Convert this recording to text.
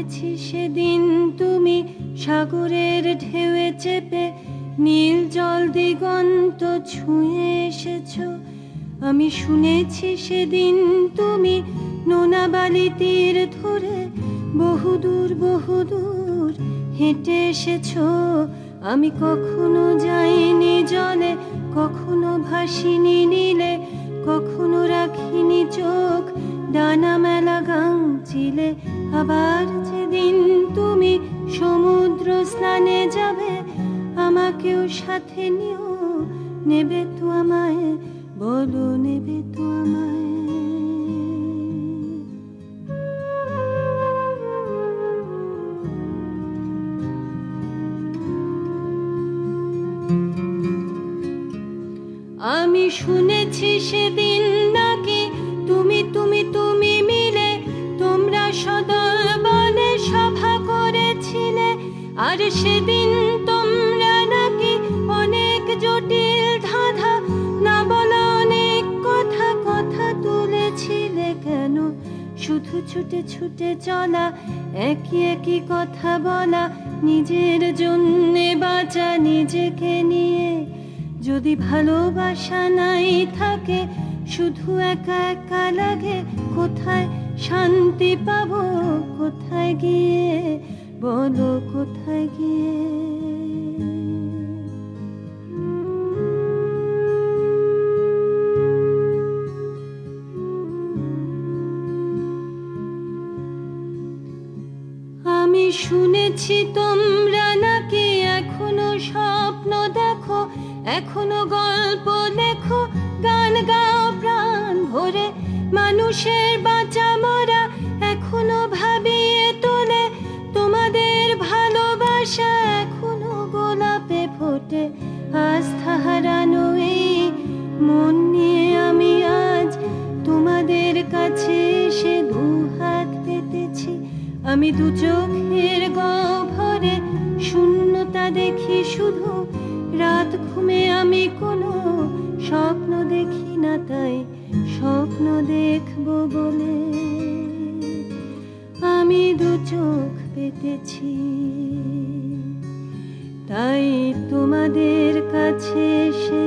শুনেছি সেদিন তুমি সাগরের ঢেউয়ে চেপে নীল জল দিগন্ত ছুঁয়ে এসেছো। আমি শুনেছি সেদিন তুমি নোনা বালি তীর ধরে বহুদূর বহুদূর হেঁটে এসেছো। আমি কখনো যাইনি জলে, কখনো ভাসিনি নীলে, কখনো রাখিনি চোখ ডানা মেলা গাংচিলে। আবার যেদিন তুমি সমুদ্র স্নানে যাবে, আমাকেও সাথে নিও, নেবে তো আমায়, বলো নেবে তো আমায়। আমি শুনেছি সেদিন নাকি তুমি তুমি তুমি মিলে তোমরা সদল বলে সভা করেছিলে। আর সেদিন তোমরা নাকি অনেক জটিল ধাঁধা না বলা অনেক কথা কথা তুলেছিলে। কেন শুধু ছুটে ছুটে চলা, একই একই কথা বলা, নিজের জন্যে বাঁচা নিজেকে নিয়ে। যদি ভালোবাসা নাই থাকে, শুধু একা একা লাগে, কোথায় শান্তি পাবো, কোথায় গিয়ে, বলো কোথায় গিয়ে। আমি শুনেছি তোমরা নাকি এখনো স্বপ্ন দেখো, এখনো গল্প লেখো, গান গাও প্রাণ ভরে, মানুষের বাঁচা মরা এখনো ভাবিয়ে তোলে। তোমাদের ভালোবাসা এখনো গোলাপে ফোটে। আস্থা হারানো এই মন নিয়ে আমি আজ তোমাদের কাছে এসে দুহাত পেতেছি। আমি দু চোখের গহ্বরে শূন্যতা দেখি শুধু, রাত ঘুমে আমি কোনো স্বপ্ন দেখি না, তাই স্বপ্ন দেখব বলে আমি দু চোখ পেতেছি। তাই তোমাদের কাছে এসে